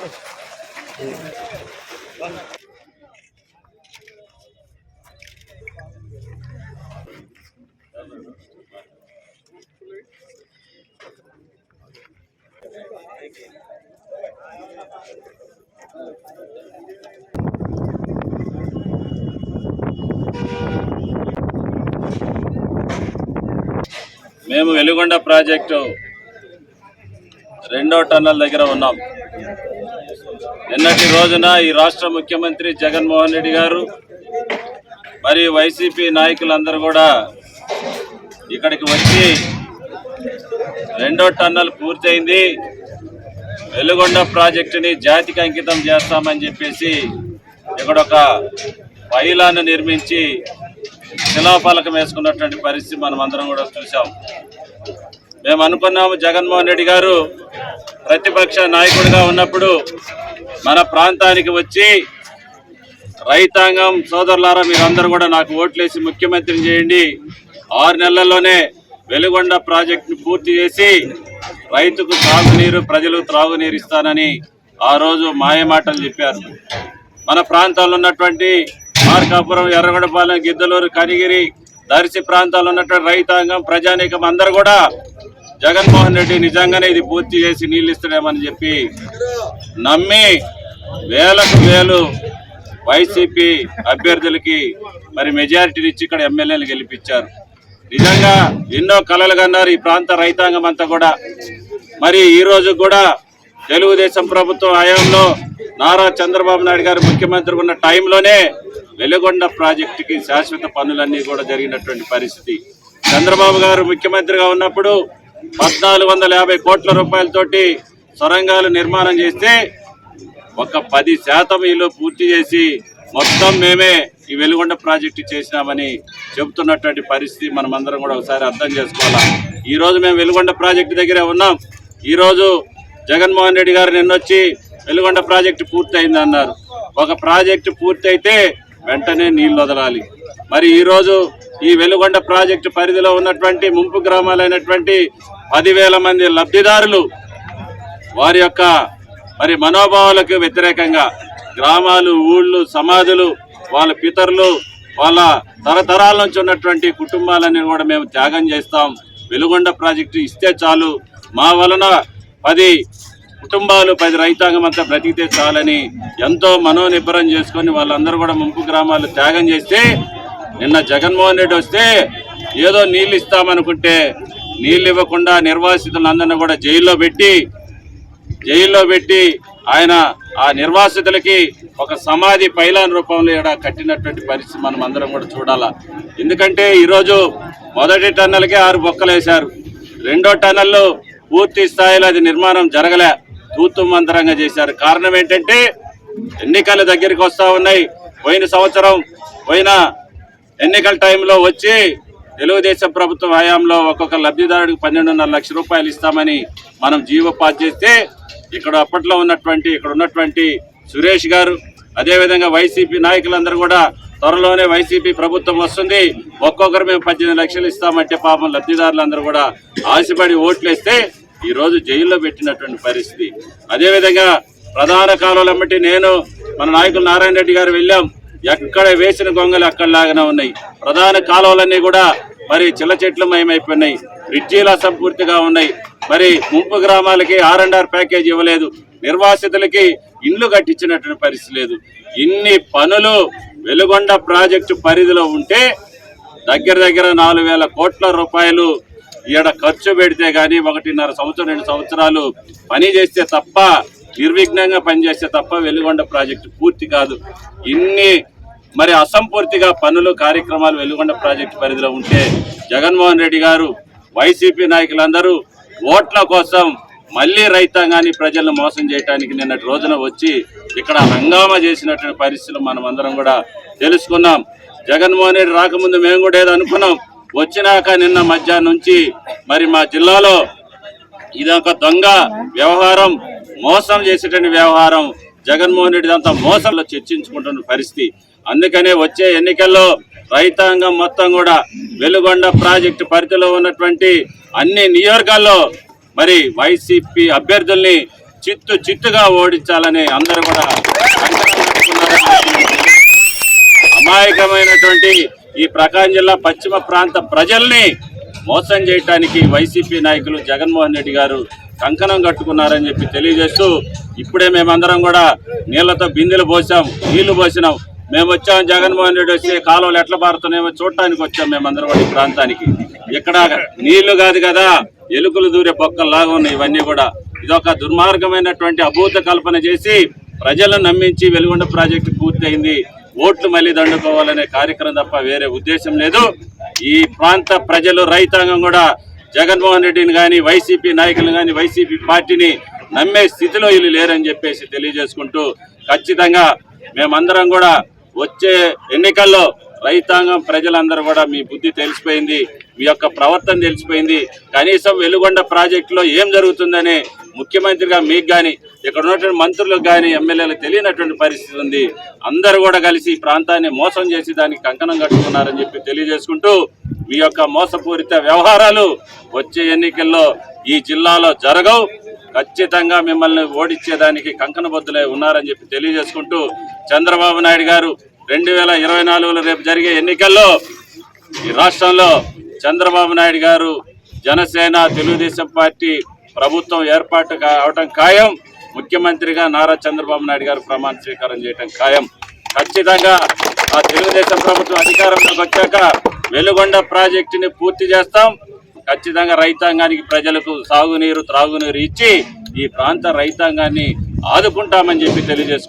మేము వెలుగొండ ప్రాజెక్టు రెండో టన్నల్ దగ్గర ఉన్నాం. నిన్నటి రోజున ఈ రాష్ట్ర ముఖ్యమంత్రి జగన్మోహన్ రెడ్డి గారు మరి వైసీపీ నాయకులందరూ కూడా ఇక్కడికి వచ్చి రెండో టన్నల్ పూర్తయింది, వెలుగొండ ప్రాజెక్టుని జాతికి అంకితం చేస్తామని చెప్పేసి ఇక్కడ ఒక పైలాన్ని నిర్మించి శిలాఫలకం వేసుకున్నటువంటి పరిస్థితి మనం అందరం కూడా చూసాం. మేము అనుకున్నాము జగన్మోహన్ రెడ్డి గారు ప్రతిపక్ష నాయకుడిగా ఉన్నప్పుడు మన ప్రాంతానికి వచ్చి రైతాంగం సోదరులారా మీరందరూ కూడా నాకు ఓట్లేసి ముఖ్యమంత్రిని చేయండి, 6 నెలల్లోనే వెలుగొండ ప్రాజెక్టును పూర్తి చేసి రైతుకు తాగునీరు ప్రజలు త్రాగునీరు ఇస్తానని ఆ రోజు మాయమాటలు చెప్పారు. మన ప్రాంతాల్లో ఉన్నటువంటి మార్కాపురం, ఎర్రగొండపాలెం, గిద్దలూరు, కనిగిరి, దర్శి ప్రాంతాల్లో ఉన్నటువంటి రైతాంగం ప్రజానీకం అందరూ కూడా జగన్మోహన్ రెడ్డి నిజంగానే ఇది పూర్తి చేసి నీళ్ళు ఇస్తాడేమని చెప్పి నమ్మి వేలకు వేలు వైసీపీ అభ్యర్థులకి మరి మెజారిటీని ఇచ్చి ఇక్కడ ఎమ్మెల్యేలు గెలిపించారు. నిజంగా ఎన్నో కలలు కన్నారు ఈ ప్రాంత రైతాంగం అంతా కూడా. మరి ఈ రోజు కూడా తెలుగుదేశం ప్రభుత్వం హయాంలో నారా చంద్రబాబు నాయుడు గారు ముఖ్యమంత్రి ఉన్న టైంలోనే వెలుగొండ ప్రాజెక్టుకి శాశ్వత పనులన్నీ కూడా జరిగినటువంటి పరిస్థితి. చంద్రబాబు గారు ముఖ్యమంత్రిగా ఉన్నప్పుడు 1450 కోట్ల రూపాయలతోటి సొరంగాలు నిర్మాణం చేస్తే ఒక 10% ఇల్లు పూర్తి చేసి మొత్తం మేమే ఈ వెలుగొండ ప్రాజెక్టు చేసినామని చెబుతున్నటువంటి పరిస్థితి మనం అందరం కూడా ఒకసారి అర్థం చేసుకోవాలా. ఈ రోజు మేము వెలుగొండ ప్రాజెక్టు దగ్గరే ఉన్నాం. ఈ రోజు జగన్మోహన్ రెడ్డి గారు నిన్నొచ్చి వెలుగొండ ప్రాజెక్టు పూర్తయింది అన్నారు. ఒక ప్రాజెక్టు పూర్తయితే వెంటనే నీళ్లు వదలాలి. మరి ఈరోజు ఈ వెలుగొండ ప్రాజెక్టు పరిధిలో ఉన్నటువంటి ముంపు గ్రామాలైనటువంటి 10,000 మంది లబ్ధిదారులు వారి యొక్క మరి మనోభావాలకు వ్యతిరేకంగా గ్రామాలు, ఊళ్ళు, సమాధులు, వాళ్ళ పితరులు, వాళ్ళ తరతరాల నుంచి ఉన్నటువంటి కుటుంబాలన్నీ కూడా మేము త్యాగం చేస్తాం. వెలుగొండ ప్రాజెక్టు ఇస్తే చాలు, మా వలన 10 కుటుంబాలు 10 రైతాంగం అంతా బ్రతికితే చాలని ఎంతో మనోనిబ్బరం చేసుకొని వాళ్ళందరూ కూడా ముంపు గ్రామాలు త్యాగం చేస్తే నిన్న జగన్మోహన్ రెడ్డి వస్తే ఏదో నీళ్ళు ఇస్తామనుకుంటే నీళ్ళు ఇవ్వకుండా నిర్వాసితులందరినీ కూడా జైల్లో పెట్టి ఆయన ఆ నిర్వాసితులకి ఒక సమాధి పైలాన్ రూపంలో ఇక్కడ కట్టినటువంటి పరిస్థితి మనం అందరం కూడా చూడాలా. ఎందుకంటే ఈరోజు మొదటి టన్నల్కే 6 బొక్కలు వేశారు, రెండో టన్నల్లో పూర్తి స్థాయిలో అది నిర్మాణం జరగలే, తూతు మంతరంగా చేశారు. కారణం ఏంటంటే ఎన్నికల దగ్గరికి వస్తూ ఉన్నాయి. పోయిన సంవత్సరం ఎన్నికల టైంలో వచ్చి తెలుగుదేశం ప్రభుత్వం హయాంలో ఒక్కొక్క లబ్ధిదారుడికి 12.5 లక్షల రూపాయలు ఇస్తామని మనం జీవో పాస్ చేస్తే ఇక్కడ అప్పట్లో ఉన్నటువంటి సురేష్ గారు, అదేవిధంగా వైసీపీ నాయకులందరూ కూడా త్వరలోనే వైసీపీ ప్రభుత్వం వస్తుంది, ఒక్కొక్కరు మేము 18 లక్షలు ఇస్తామంటే పాపం లబ్ధిదారులందరూ కూడా ఆశపడి ఓట్లేస్తే ఈరోజు జైల్లో పెట్టినటువంటి పరిస్థితి. అదేవిధంగా ప్రధాన కాలువలమ్మటి నేను మన నాయకులు నారాయణ రెడ్డి గారు వెళ్ళాం, ఎక్కడ వేసిన గొంగలు అక్కడలాగానే ఉన్నాయి. ప్రధాన కాలువలన్నీ కూడా మరి చిల్ల చెట్లు మయమైపోయినాయి, బ్రిడ్జీలు అసంపూర్తిగా ఉన్నాయి. మరి ముంపు గ్రామాలకి R&R ప్యాకేజ్ ఇవ్వలేదు, నిర్వాసితులకి ఇండ్లు కట్టించినటువంటి పరిస్థితి లేదు. ఇన్ని పనులు వెలుగొండ ప్రాజెక్టు పరిధిలో ఉంటే దగ్గర 4,000 కోట్ల రూపాయలు ఈడ ఖర్చు పెడితే కానీ 1.5 సంవత్సరం 2 సంవత్సరాలు పని చేస్తే తప్ప, నిర్విఘ్నంగా పనిచేస్తే తప్ప వెలుగొండ ప్రాజెక్టు పూర్తి కాదు. ఇన్ని మరి అసంపూర్తిగా పనులు కార్యక్రమాలు వెలుగొండ ప్రాజెక్టు పరిధిలో ఉంటే జగన్మోహన్ రెడ్డి గారు, వైసీపీ నాయకులందరూ ఓట్ల కోసం మళ్ళీ రైతాంగాన్ని ప్రజలను మోసం చేయడానికి నిన్నటి రోజున వచ్చి ఇక్కడ హంగామా చేసినటువంటి పరిస్థితులు మనం అందరం కూడా తెలుసుకున్నాం. జగన్మోహన్ రెడ్డి రాకముందు మేము కూడా ఏదో అనుకున్నాం, వచ్చినాక నిన్న మధ్యాహ్నం నుంచి మరి మా జిల్లాలో ఇదొక దొంగ వ్యవహారం, మోసం చేసేటువంటి వ్యవహారం, జగన్మోహన్ రెడ్డి అంతా మోసంలో చర్చించుకుంటున్న పరిస్థితి. అందుకనే వచ్చే ఎన్నికల్లో రైతాంగం మొత్తం కూడా వెలుగొండ ప్రాజెక్టు పరిధిలో ఉన్నటువంటి అన్ని నియోజకవర్గాల్లో మరి వైసీపీ అభ్యర్థుల్ని చిత్తుగా ఓడించాలని అందరూ కూడా కంకణం కట్టుకున్నారని, అమాయకమైనటువంటి ఈ ప్రకాశం జిల్లా పశ్చిమ ప్రాంత ప్రజల్ని మోసం చేయడానికి వైసీపీ నాయకులు జగన్మోహన్ రెడ్డి గారు కంకణం కట్టుకున్నారని చెప్పి తెలియజేస్తూ, ఇప్పుడే మేమందరం కూడా నీళ్లతో బిందెలు పోసాం, నీళ్లు పోసినాం. మేము వచ్చాం, జగన్మోహన్ రెడ్డి వచ్చి కాలువలు ఎట్లా పారుతున్నామో చూడటానికి వచ్చాం మేమందరం కూడా ఈ ప్రాంతానికి. ఇక్కడ నీళ్లు కాదు కదా, ఎలుకలు దూరే బొక్కల్లాగా ఉన్నాయి ఇవన్నీ కూడా. ఇదొక దుర్మార్గమైనటువంటి అభూత కల్పన చేసి ప్రజలను నమ్మించి వెలుగొండ ప్రాజెక్టు పూర్తయింది, ఓట్లు మళ్ళీ దండుకోవాలనే కార్యక్రమం తప్ప వేరే ఉద్దేశం లేదు. ఈ ప్రాంత ప్రజలు, రైతాంగం కూడా జగన్మోహన్ రెడ్డిని కానీ, వైసీపీ నాయకులు కానీ, వైసీపీ పార్టీని నమ్మే స్థితిలో వీళ్ళు లేరని చెప్పేసి తెలియజేసుకుంటూ, ఖచ్చితంగా మేమందరం కూడా వచ్చే ఎన్నికల్లో రైతాంగం ప్రజలందరూ కూడా మీ బుద్ధి తెలిసిపోయింది, మీ యొక్క ప్రవర్తన తెలిసిపోయింది. కనీసం వెలుగొండ ప్రాజెక్టులో ఏం జరుగుతుందని ముఖ్యమంత్రిగా మీకు కానీ, ఇక్కడ ఉన్నటువంటి మంత్రులకు కానీ, ఎమ్మెల్యేలకు తెలియనటువంటి పరిస్థితి ఉంది. అందరూ కూడా కలిసి ఈ ప్రాంతాన్ని మోసం చేసి దానికి కంకణం కట్టుకున్నారని చెప్పి తెలియజేసుకుంటూ, మీ యొక్క మోసపూరిత వ్యవహారాలు వచ్చే ఎన్నికల్లో ఈ జిల్లాలో జరగవు. ఖచ్చితంగా మిమ్మల్ని ఓడించేదానికి కంకణబద్దులై ఉన్నారని చెప్పి తెలియజేసుకుంటూ, చంద్రబాబు నాయుడు గారు 2024లో రేపు జరిగే ఎన్నికల్లో ఈ రాష్ట్రంలో చంద్రబాబు నాయుడు గారు, జనసేన, తెలుగుదేశం పార్టీ ప్రభుత్వం ఏర్పాటు అవటం ఖాయం. ముఖ్యమంత్రిగా నారా చంద్రబాబు నాయుడు గారు ప్రమాణ స్వీకారం చేయటం ఖాయం. ఖచ్చితంగా ఆ తెలుగుదేశం ప్రభుత్వం అధికారంలోకి వచ్చాక వెలుగొండ ప్రాజెక్టుని పూర్తి చేస్తాం. ఖచ్చితంగా రైతాంగానికి, ప్రజలకు సాగునీరు, త్రాగునీరు ఇచ్చి ఈ ప్రాంత రైతాంగాన్ని ఆదుకుంటామని చెప్పి తెలియజేసుకుంటాం.